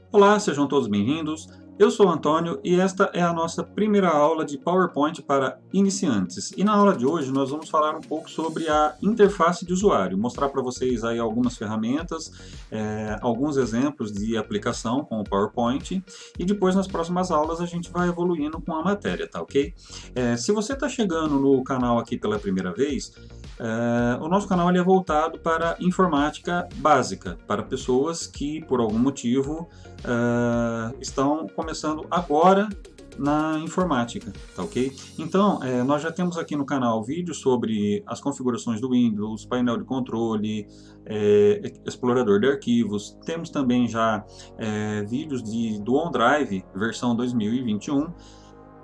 Olá, sejam todos bem-vindos. Eu sou o Antônio e esta é a nossa primeira aula de PowerPoint para iniciantes. E na aula de hoje nós vamos falar um pouco sobre a interface de usuário, mostrar para vocês aí algumas ferramentas, alguns exemplos de aplicação com o PowerPoint e depois nas próximas aulas a gente vai evoluindo com a matéria, tá ok? Se você está chegando no canal aqui pela primeira vez, o nosso canal ele é voltado para informática básica, para pessoas que por algum motivo estão começando agora na informática, tá ok? Então, nós já temos aqui no canal vídeos sobre as configurações do Windows, painel de controle, explorador de arquivos. Temos também já vídeos do OneDrive, versão 2021,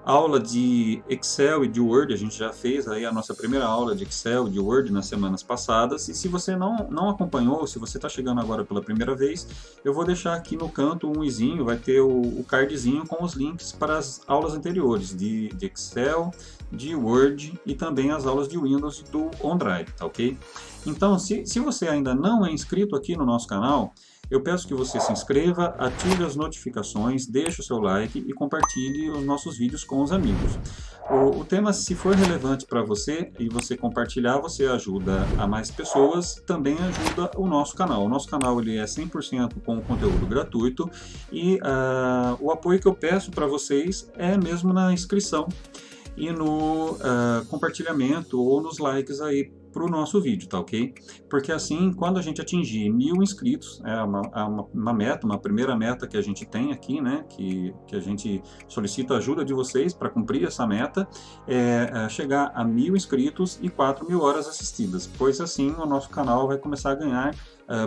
aula de Excel e de Word. A gente já fez aí a nossa primeira aula de Excel e de Word nas semanas passadas, e se você não acompanhou, se você está chegando agora pela primeira vez, eu vou deixar aqui no canto um izinho, vai ter o cardzinho com os links para as aulas anteriores de Excel, de Word e também as aulas de Windows e do OneDrive, tá ok? Então, se você ainda não é inscrito aqui no nosso canal, eu peço que você se inscreva, ative as notificações, deixe o seu like e compartilhe os nossos vídeos com os amigos. O tema, se for relevante para você e você compartilhar, você ajuda a mais pessoas, também ajuda o nosso canal. O nosso canal ele é 100% com conteúdo gratuito e o apoio que eu peço para vocês é mesmo na inscrição e no compartilhamento ou nos likes aí para o nosso vídeo, tá ok? Porque assim, quando a gente atingir 1000 inscritos, é uma meta, uma primeira meta que a gente tem aqui, né? Que a gente solicita a ajuda de vocês para cumprir essa meta, chegar a 1000 inscritos e 4000 horas assistidas, pois assim o nosso canal vai começar a ganhar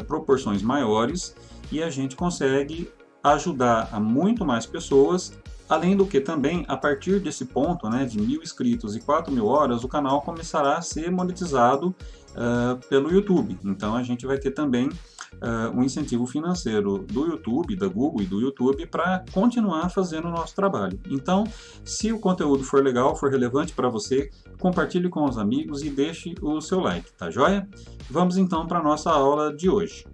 proporções maiores e a gente consegue ajudar a muito mais pessoas. Além do que também, a partir desse ponto, né, de 1000 inscritos e 4000 horas, o canal começará a ser monetizado pelo YouTube. Então a gente vai ter também um incentivo financeiro do YouTube, da Google e do YouTube para continuar fazendo o nosso trabalho. Então, se o conteúdo for legal, for relevante para você, compartilhe com os amigos e deixe o seu like, tá joia? Vamos então para a nossa aula de hoje.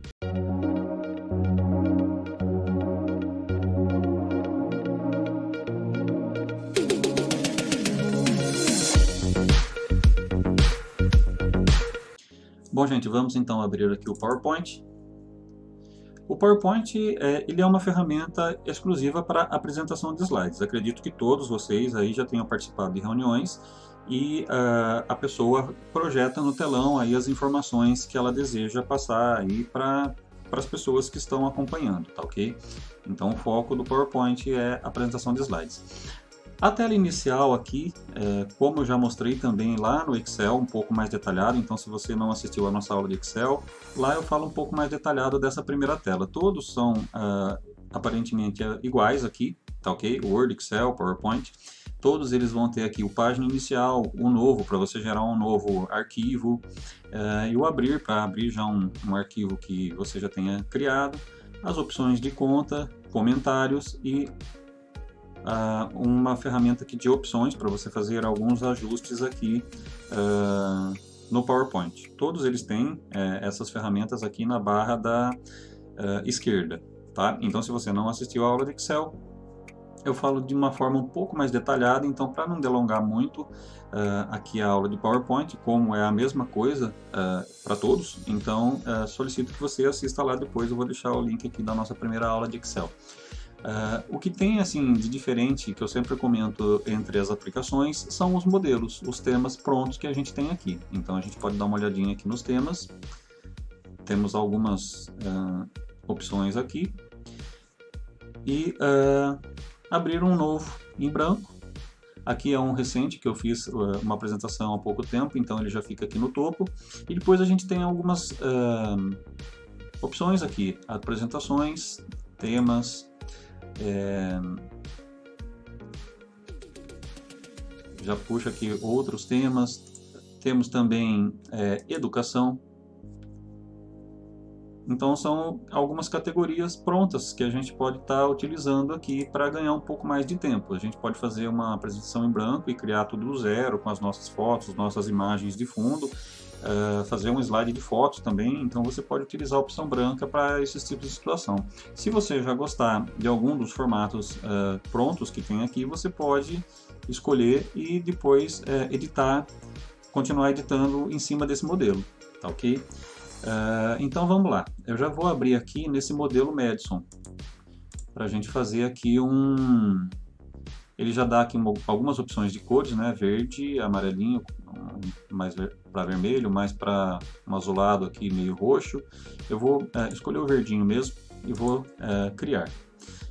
Bom, gente, vamos então abrir aqui o PowerPoint. O PowerPoint ele é uma ferramenta exclusiva para apresentação de slides. Acredito que todos vocês aí já tenham participado de reuniões e a pessoa projeta no telão aí as informações que ela deseja passar aí para as pessoas que estão acompanhando, tá ok? Então o foco do PowerPoint é a apresentação de slides. A tela inicial aqui, como eu já mostrei também lá no Excel, um pouco mais detalhado, então se você não assistiu a nossa aula de Excel, lá eu falo um pouco mais detalhado dessa primeira tela. Todos são aparentemente iguais aqui, tá ok? Word, Excel, PowerPoint, todos eles vão ter aqui o página inicial, o novo, para você gerar um novo arquivo, e o abrir, para abrir já um arquivo que você já tenha criado, as opções de conta, comentários e uma ferramenta aqui de opções para você fazer alguns ajustes aqui no PowerPoint. Todos eles têm essas ferramentas aqui na barra da esquerda, tá? Então, se você não assistiu a aula de Excel, eu falo de uma forma um pouco mais detalhada, então para não delongar muito aqui a aula de PowerPoint, como é a mesma coisa para todos, então solicito que você assista lá depois, eu vou deixar o link aqui da nossa primeira aula de Excel. O que tem assim de diferente, que eu sempre comento entre as aplicações, são os modelos, os temas prontos que a gente tem aqui. Então a gente pode dar uma olhadinha aqui nos temas, temos algumas opções aqui, e abrir um novo em branco. Aqui é um recente que eu fiz uma apresentação há pouco tempo, então ele já fica aqui no topo, e depois a gente tem algumas opções aqui, apresentações, temas, já puxa aqui outros temas, temos também educação. Então são algumas categorias prontas que a gente pode estar utilizando aqui para ganhar um pouco mais de tempo. A gente pode fazer uma apresentação em branco e criar tudo do zero com as nossas fotos, nossas imagens de fundo, fazer um slide de fotos também, então você pode utilizar a opção branca para esses tipos de situação. Se você já gostar de algum dos formatos prontos que tem aqui, você pode escolher e depois editar, continuar editando em cima desse modelo, tá ok? Então vamos lá, eu já vou abrir aqui nesse modelo Madison, para a gente fazer aqui ele já dá aqui algumas opções de cores, né? Verde, amarelinho, mais para vermelho, mais para um azulado aqui meio roxo. Eu vou escolher o verdinho mesmo e vou criar.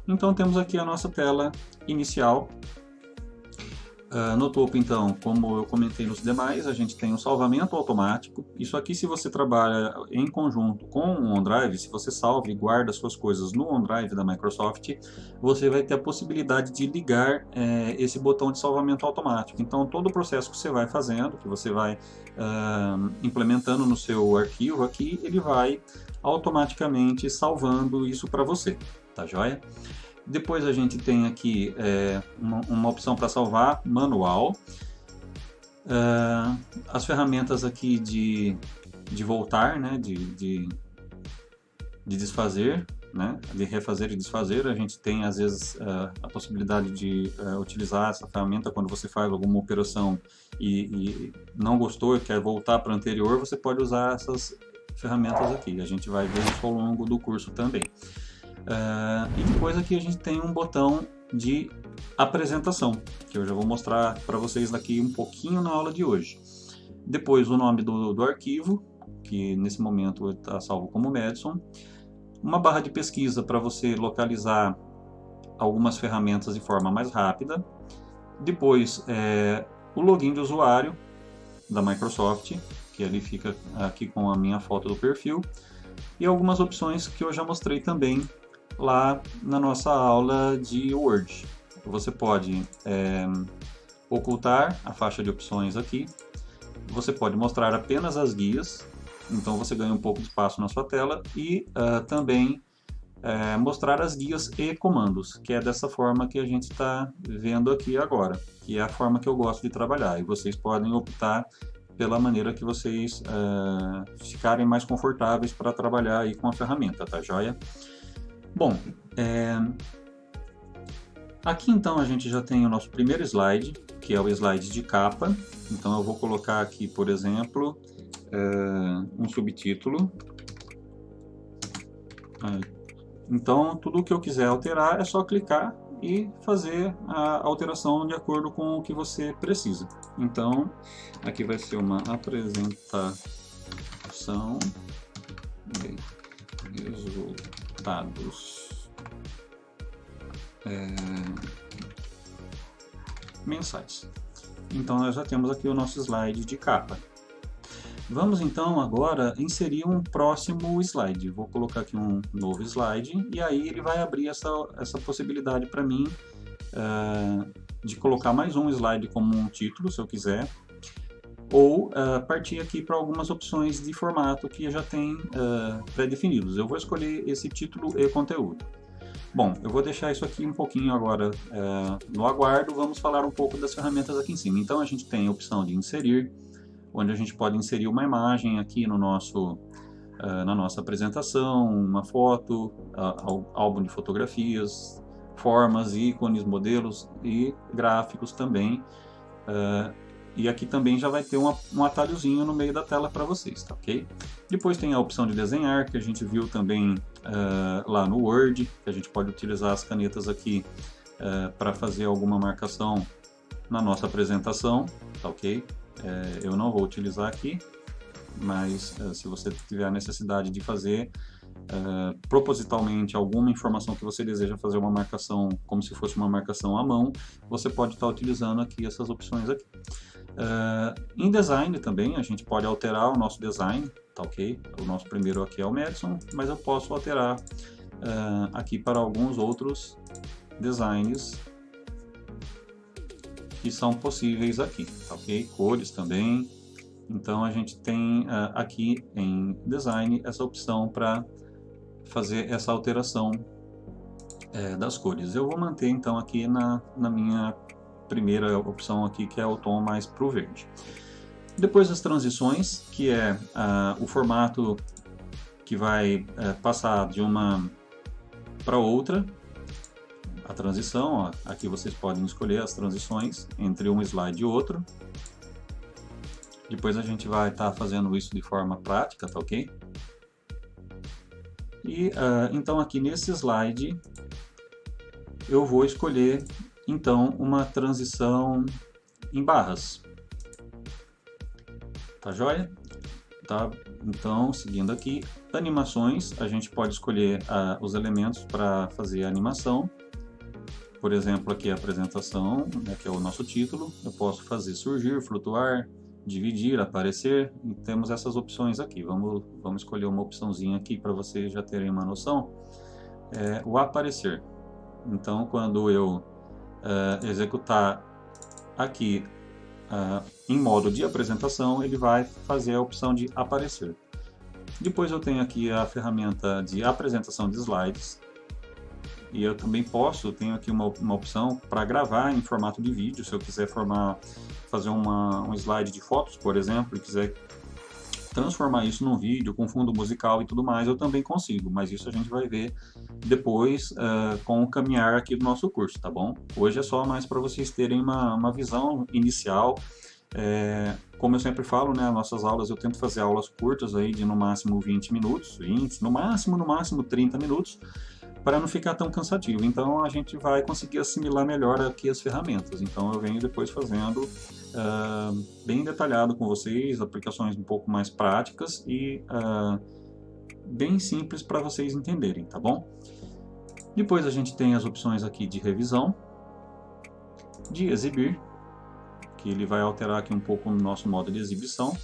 Então temos aqui a nossa tela inicial. No topo, então, como eu comentei nos demais, a gente tem o salvamento automático. Isso aqui, se você trabalha em conjunto com o OneDrive, se você salva e guarda suas coisas no OneDrive da Microsoft, você vai ter a possibilidade de ligar esse botão de salvamento automático. Então, todo o processo que você vai fazendo, que você vai implementando no seu arquivo aqui, ele vai automaticamente salvando isso para você, tá joia? Depois a gente tem aqui uma opção para salvar manual. As ferramentas aqui de voltar, né, de desfazer, né, de refazer e desfazer. A gente tem às vezes a possibilidade de utilizar essa ferramenta quando você faz alguma operação e não gostou e quer voltar para a anterior, você pode usar essas ferramentas aqui. A gente vai ver isso ao longo do curso também. E depois aqui a gente tem um botão de apresentação, que eu já vou mostrar para vocês daqui um pouquinho na aula de hoje. Depois o nome do arquivo, que nesse momento está salvo como Madison. Uma barra de pesquisa para você localizar algumas ferramentas de forma mais rápida. Depois o login de usuário da Microsoft, que ali fica aqui com a minha foto do perfil. E algumas opções que eu já mostrei também lá na nossa aula de Word. Você pode ocultar a faixa de opções aqui, você pode mostrar apenas as guias, então você ganha um pouco de espaço na sua tela, e também mostrar as guias e comandos, que é dessa forma que a gente está vendo aqui agora, que é a forma que eu gosto de trabalhar, e vocês podem optar pela maneira que vocês ficarem mais confortáveis para trabalhar aí com a ferramenta, tá joia? Bom, aqui então a gente já tem o nosso primeiro slide, que é o slide de capa. Então eu vou colocar aqui, por exemplo, um subtítulo. Então tudo o que eu quiser alterar é só clicar e fazer a alteração de acordo com o que você precisa. Então aqui vai ser uma apresentação de resultados mensais. Então nós já temos aqui o nosso slide de capa. Vamos então agora inserir um próximo slide. Vou colocar aqui um novo slide e aí ele vai abrir essa possibilidade para mim de colocar mais um slide como um título, se eu quiser, ou partir aqui para algumas opções de formato que já tem pré-definidos. Eu vou escolher esse título e conteúdo. Bom, eu vou deixar isso aqui um pouquinho agora no aguardo. Vamos falar um pouco das ferramentas aqui em cima. Então a gente tem a opção de inserir, onde a gente pode inserir uma imagem aqui no na nossa apresentação, uma foto, álbum de fotografias, formas, ícones, modelos e gráficos também. E aqui também já vai ter um atalhozinho no meio da tela para vocês, tá ok? Depois tem a opção de desenhar, que a gente viu também lá no Word, que a gente pode utilizar as canetas aqui para fazer alguma marcação na nossa apresentação, tá ok? Eu não vou utilizar aqui, mas se você tiver a necessidade de fazer propositalmente alguma informação que você deseja fazer uma marcação como se fosse uma marcação à mão, você pode estar utilizando aqui essas opções aqui. Em design também a gente pode alterar o nosso design, tá ok? O nosso primeiro aqui é o Madison, mas eu posso alterar aqui para alguns outros designs que são possíveis aqui, tá ok? Cores também. Então a gente tem aqui em design essa opção para fazer essa alteração das cores. Eu vou manter então aqui na minha primeira opção aqui, que é o tom mais pro verde. Depois as transições, que é o formato que vai passar de uma para outra. A transição, ó, aqui vocês podem escolher as transições entre um slide e outro. Depois a gente vai estar fazendo isso de forma prática, tá ok? E então aqui nesse slide eu vou escolher então uma transição em barras. Tá joia? Tá? Então, seguindo aqui, animações, a gente pode escolher os elementos para fazer a animação. Por exemplo, aqui a apresentação, né, que é o nosso título. Eu posso fazer surgir, flutuar, dividir, aparecer. E temos essas opções aqui. Vamos escolher uma opçãozinha aqui para vocês já terem uma noção. O aparecer. Então, quando eu executar aqui em modo de apresentação, ele vai fazer a opção de aparecer. Depois eu tenho aqui a ferramenta de apresentação de slides. E eu também tenho aqui uma opção para gravar em formato de vídeo, se eu quiser fazer um slide de fotos, por exemplo, e quiser transformar isso num vídeo com fundo musical e tudo mais, eu também consigo, mas isso a gente vai ver depois com o caminhar aqui do nosso curso, tá bom? Hoje é só mais para vocês terem uma visão inicial. Como eu sempre falo, né, nossas aulas, eu tento fazer aulas curtas aí de no máximo 20 minutos, no máximo 30 minutos, para não ficar tão cansativo. Então a gente vai conseguir assimilar melhor aqui as ferramentas. Então eu venho depois fazendo bem detalhado com vocês, aplicações um pouco mais práticas e bem simples para vocês entenderem, tá bom? Depois a gente tem as opções aqui de revisão, de exibir, que ele vai alterar aqui um pouco o nosso modo de exibição,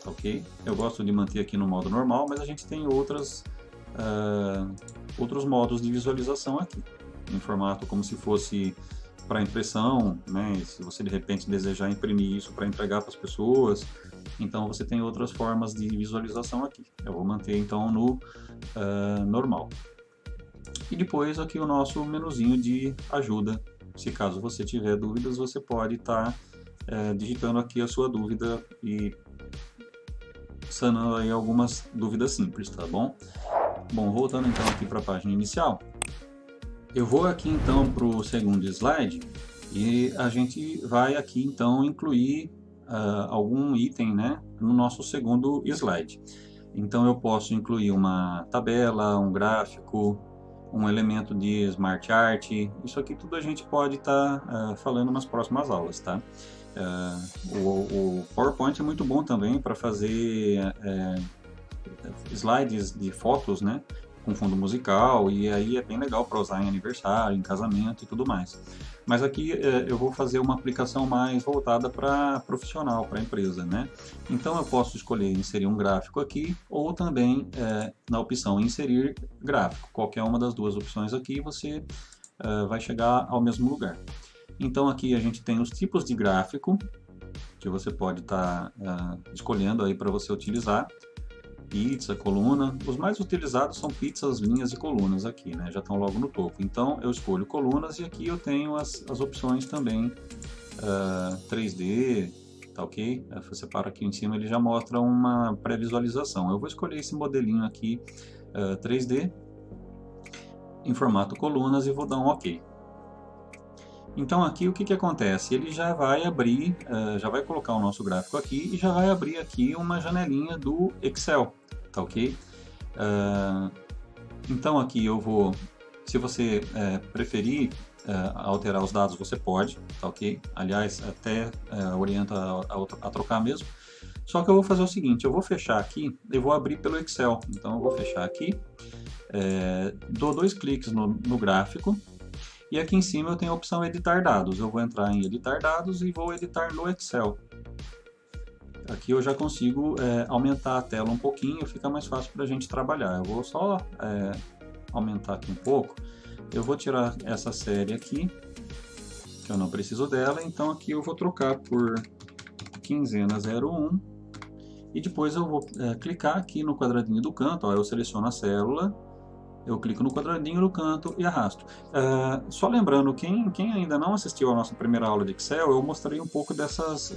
tá ok? Eu gosto de manter aqui no modo normal, mas a gente tem outros modos de visualização aqui, em formato como se fosse para impressão, né? Se você de repente desejar imprimir isso para entregar para as pessoas, então você tem outras formas de visualização aqui. Eu vou manter então no normal. E depois aqui o nosso menuzinho de ajuda. Se caso você tiver dúvidas, você pode estar digitando aqui a sua dúvida e sanando aí algumas dúvidas simples, tá bom? Bom, voltando então aqui para a página inicial, eu vou aqui então para o segundo slide e a gente vai aqui então incluir algum item, né, no nosso segundo slide. Então eu posso incluir uma tabela, um gráfico, um elemento de Smart Art. Isso aqui tudo a gente pode estar falando nas próximas aulas, tá? O PowerPoint é muito bom também para fazer slides de fotos, né, com fundo musical, e aí é bem legal para usar em aniversário, em casamento e tudo mais. Mas aqui eu vou fazer uma aplicação mais voltada para profissional, para empresa, né? Então eu posso escolher inserir um gráfico aqui, ou também na opção inserir gráfico. Qualquer uma das duas opções aqui você vai chegar ao mesmo lugar. Então aqui a gente tem os tipos de gráfico que você pode estar escolhendo aí para você utilizar. Pizza, coluna. Os mais utilizados são pizzas, linhas e colunas aqui, né? Já estão logo no topo. Então eu escolho colunas e aqui eu tenho as opções também 3D, tá ok? Você para aqui em cima, ele já mostra uma pré-visualização. Eu vou escolher esse modelinho aqui 3D em formato colunas e vou dar um ok. Então aqui o que acontece? Ele já vai abrir, já vai colocar o nosso gráfico aqui e já vai abrir aqui uma janelinha do Excel, tá ok? Então aqui eu vou, se você preferir alterar os dados, você pode, tá ok? Aliás, até orienta a trocar mesmo. Só que eu vou fazer o seguinte, eu vou fechar aqui e vou abrir pelo Excel. Então eu vou fechar aqui, dou 2 cliques no gráfico. E aqui em cima eu tenho a opção editar dados. Eu vou entrar em editar dados e vou editar no Excel. Aqui eu já consigo aumentar a tela um pouquinho, fica mais fácil para a gente trabalhar. Eu vou só aumentar aqui um pouco. Eu vou tirar essa série aqui, que eu não preciso dela. Então aqui eu vou trocar por quinzena 01. E depois eu vou clicar aqui no quadradinho do canto. Ó, eu seleciono a célula. Eu clico no quadradinho no canto e arrasto. Só lembrando, quem ainda não assistiu à nossa primeira aula de Excel, eu mostrei um pouco dessas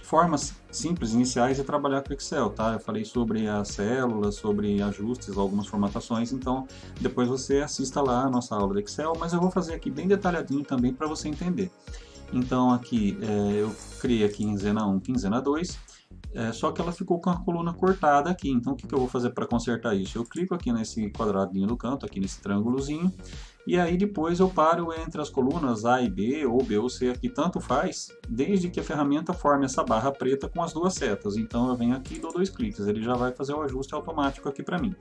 formas simples, iniciais de trabalhar com Excel, tá? Eu falei sobre as células, sobre ajustes, algumas formatações, então depois você assista lá a nossa aula de Excel, mas eu vou fazer aqui bem detalhadinho também para você entender. Então aqui eu criei a quinzena 1, quinzena 2, só que ela ficou com a coluna cortada aqui, então o que eu vou fazer para consertar isso? Eu clico aqui nesse quadradinho do canto, aqui nesse triângulozinho, e aí depois eu paro entre as colunas A e B, ou B ou C, aqui tanto faz, desde que a ferramenta forme essa barra preta com as duas setas. Então eu venho aqui e dou 2 cliques, ele já vai fazer o ajuste automático aqui para mim.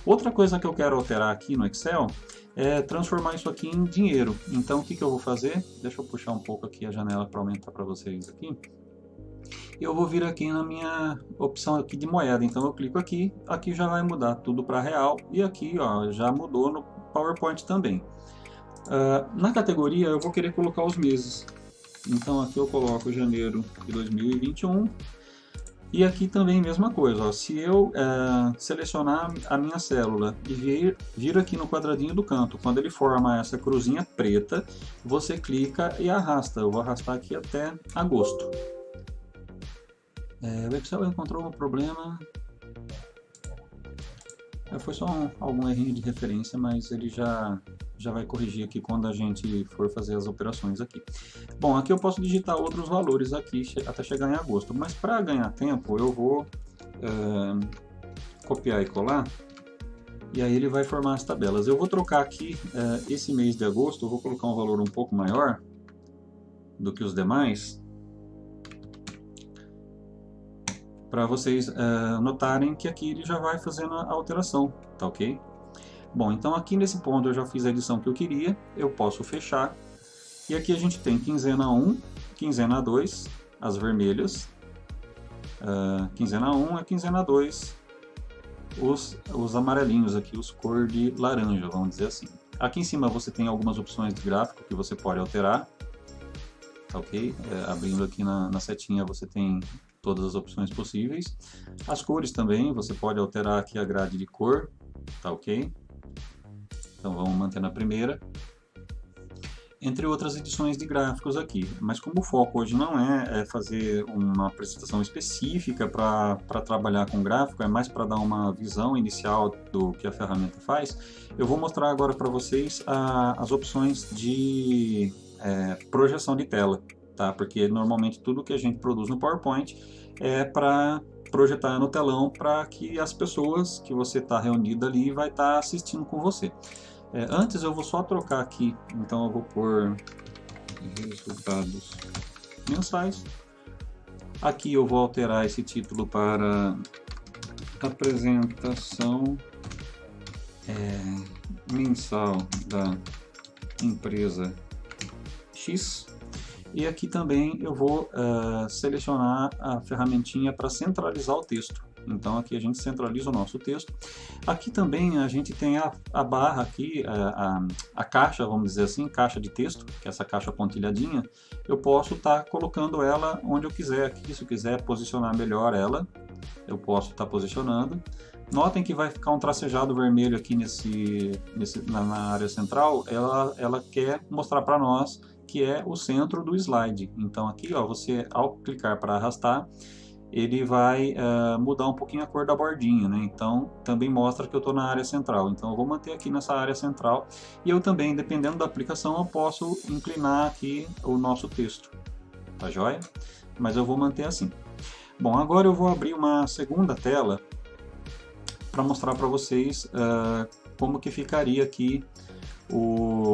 Outra coisa que eu quero alterar aqui no Excel é transformar isso aqui em dinheiro. Então o que eu vou fazer? Deixa eu puxar um pouco aqui a janela para aumentar para vocês aqui. Eu vou vir aqui na minha opção aqui de moeda, então eu clico aqui, aqui já vai mudar tudo para real e aqui ó, já mudou no PowerPoint também. Na categoria eu vou querer colocar os meses, então aqui eu coloco janeiro de 2021 e aqui também mesma coisa, ó, se eu selecionar a minha célula e vir aqui no quadradinho do canto, quando ele forma essa cruzinha preta, você clica e arrasta, eu vou arrastar aqui até agosto. O Excel encontrou um problema, foi só algum errinho de referência, mas ele já vai corrigir aqui quando a gente for fazer as operações aqui. Bom, aqui eu posso digitar outros valores aqui até chegar em agosto, mas para ganhar tempo eu vou copiar e colar, e aí ele vai formar as tabelas. Eu vou trocar aqui esse mês de agosto, eu vou colocar um valor um pouco maior do que os demais, para vocês notarem que aqui ele já vai fazendo a alteração, tá ok? Bom, então aqui nesse ponto eu já fiz a edição que eu queria, eu posso fechar, e aqui a gente tem quinzena 1, quinzena 2, as vermelhas, quinzena 1 a quinzena 2, os amarelinhos aqui, os cor de laranja, vamos dizer assim. Aqui em cima você tem algumas opções de gráfico que você pode alterar, tá ok? Abrindo aqui na setinha você tem todas as opções possíveis. As cores também, você pode alterar aqui a grade de cor, tá ok? Então vamos manter na primeira. Entre outras edições de gráficos aqui. Mas como o foco hoje não é fazer uma apresentação específica para trabalhar com gráfico, é mais para dar uma visão inicial do que a ferramenta faz, eu vou mostrar agora para vocês as opções de projeção de tela. Tá? Porque normalmente tudo que a gente produz no PowerPoint é para projetar no telão para que as pessoas que você está reunido ali vai estar assistindo com você. Antes eu vou só trocar aqui, então eu vou pôr resultados mensais. Aqui eu vou alterar esse título para apresentação mensal da empresa X. E aqui também eu vou selecionar a ferramentinha para centralizar o texto. Então aqui a gente centraliza o nosso texto. Aqui também a gente tem a barra aqui, a caixa, vamos dizer assim, caixa de texto, que é essa caixa pontilhadinha. Eu posso estar colocando ela onde eu quiser aqui, se eu quiser posicionar melhor ela, eu posso estar posicionando. Notem que vai ficar um tracejado vermelho aqui na área central, ela quer mostrar para nós que é o centro do slide. Então aqui, ó, você ao clicar para arrastar, ele vai mudar um pouquinho a cor da bordinha, né? Então também mostra que eu estou na área central. Então eu vou manter aqui nessa área central e eu também, dependendo da aplicação, eu posso inclinar aqui o nosso texto, tá joia? Mas eu vou manter assim. Bom, agora eu vou abrir uma segunda tela para mostrar para vocês como que ficaria aqui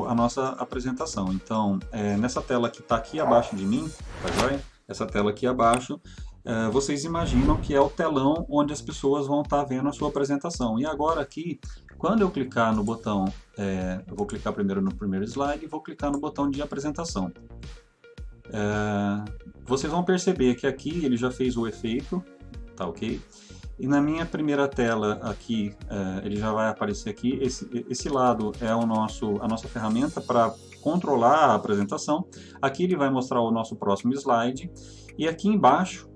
a nossa apresentação. Então, nessa tela que está aqui abaixo de mim, tá joia? Essa tela aqui abaixo, vocês imaginam que é o telão onde as pessoas vão estar vendo a sua apresentação. E agora aqui, quando eu clicar no botão, eu vou clicar primeiro no primeiro slide e vou clicar no botão de apresentação. Vocês vão perceber que aqui ele já fez o efeito, tá ok? E na minha primeira tela aqui, ele já vai aparecer aqui, esse lado é a nossa ferramenta para controlar a apresentação. Aqui ele vai mostrar o nosso próximo slide, e aqui embaixo,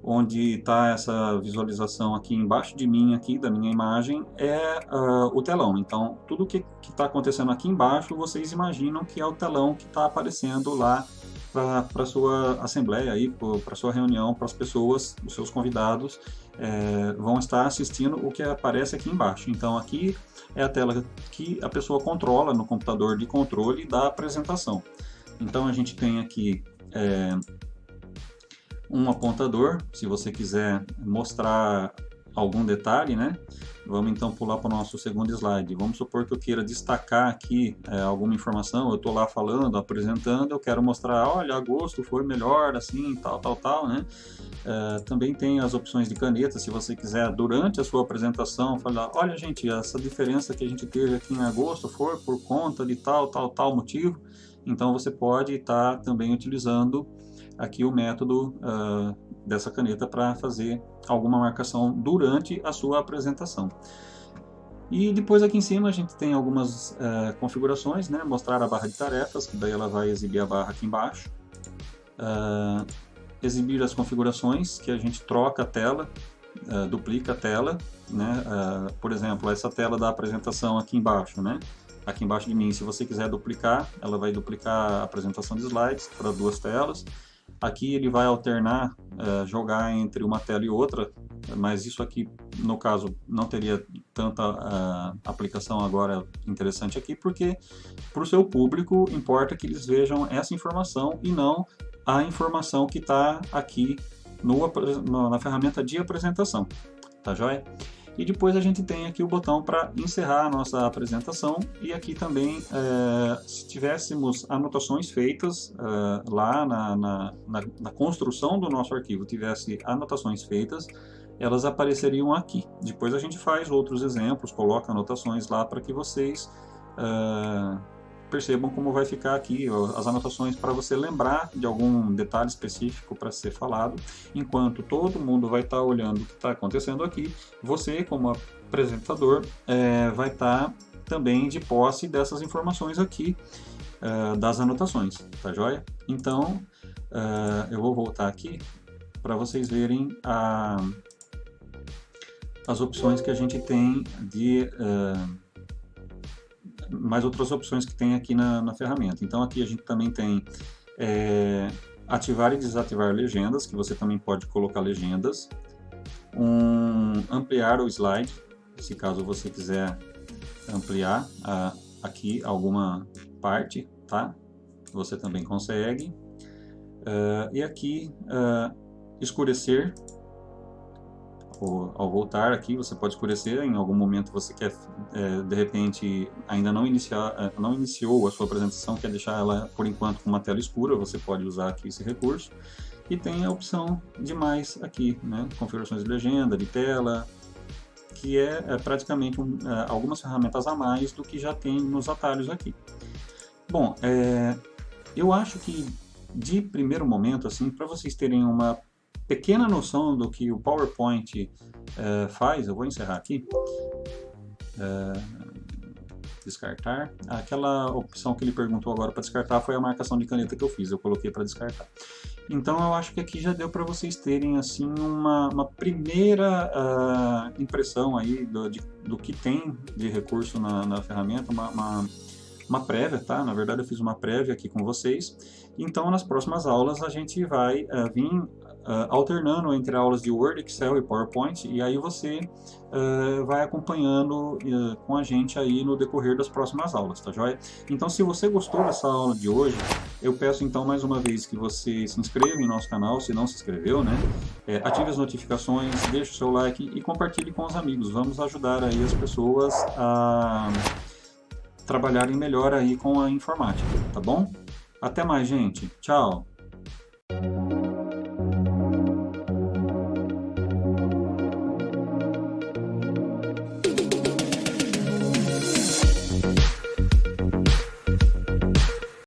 onde está essa visualização aqui embaixo de mim, aqui da minha imagem, é o telão. Então, tudo que está acontecendo aqui embaixo, vocês imaginam que é o telão que está aparecendo lá para a sua assembleia, para a sua reunião, para as pessoas, os seus convidados vão estar assistindo o que aparece aqui embaixo. Então, aqui é a tela que a pessoa controla no computador de controle da apresentação. Então, a gente tem aqui um apontador, se você quiser mostrar algum detalhe, né? Vamos então pular para o nosso segundo slide. Vamos supor que eu queira destacar aqui alguma informação, eu estou lá falando, apresentando, eu quero mostrar, olha, agosto foi melhor, assim, tal, né? Também tem as opções de caneta, se você quiser, durante a sua apresentação, falar, olha, gente, essa diferença que a gente teve aqui em agosto foi por conta de tal motivo. Então, você pode estar também utilizando aqui o método dessa caneta para fazer alguma marcação durante a sua apresentação. E depois aqui em cima a gente tem algumas configurações, né? Mostrar a barra de tarefas, que daí ela vai exibir a barra aqui embaixo. Exibir as configurações, que a gente troca a tela, duplica a tela, né? Por exemplo, essa tela da apresentação aqui embaixo, né? Aqui embaixo de mim, se você quiser duplicar, ela vai duplicar a apresentação de slides para duas telas. Aqui ele vai alternar, jogar entre uma tela e outra, mas isso aqui, no caso, não teria tanta aplicação agora interessante aqui, porque para o seu público importa que eles vejam essa informação e não a informação que está aqui na ferramenta de apresentação, tá joia? E depois a gente tem aqui o botão para encerrar a nossa apresentação, e aqui também, se tivéssemos anotações feitas lá na construção do nosso arquivo, tivesse anotações feitas, elas apareceriam aqui. Depois a gente faz outros exemplos, coloca anotações lá para que vocês percebam como vai ficar aqui as anotações, para você lembrar de algum detalhe específico para ser falado. Enquanto todo mundo vai estar olhando o que está acontecendo aqui, você, como apresentador, vai estar também de posse dessas informações aqui, das anotações, tá joia? Então, eu vou voltar aqui para vocês verem as opções que a gente tem de mais outras opções que tem aqui na ferramenta. Então aqui a gente também tem ativar e desativar legendas, que você também pode colocar legendas, ampliar o slide, se caso você quiser ampliar aqui alguma parte, tá? Você também consegue. E aqui escurecer. Ao voltar aqui, você pode escurecer. Em algum momento você quer, de repente, ainda não iniciou a sua apresentação, quer deixar ela, por enquanto, com uma tela escura, você pode usar aqui esse recurso. E tem a opção de mais aqui, né? Configurações de legenda, de tela, que é praticamente algumas ferramentas a mais do que já tem nos atalhos aqui. Bom, eu acho que, de primeiro momento, assim, para vocês terem uma pequena noção do que o PowerPoint faz, eu vou encerrar aqui, descartar, aquela opção que ele perguntou agora para descartar foi a marcação de caneta que eu fiz, eu coloquei para descartar. Então eu acho que aqui já deu para vocês terem assim uma primeira impressão aí do que tem de recurso na ferramenta, uma prévia, tá? Na verdade eu fiz uma prévia aqui com vocês. Então nas próximas aulas a gente vai vir alternando entre aulas de Word, Excel e PowerPoint, e aí você vai acompanhando com a gente aí no decorrer das próximas aulas, tá joia? Então se você gostou dessa aula de hoje, eu peço então mais uma vez que você se inscreva em nosso canal, se não se inscreveu, né? Ative as notificações, deixe o seu like e compartilhe com os amigos. Vamos ajudar aí as pessoas a trabalharem melhor aí com a informática, tá bom? Até mais, gente. Tchau!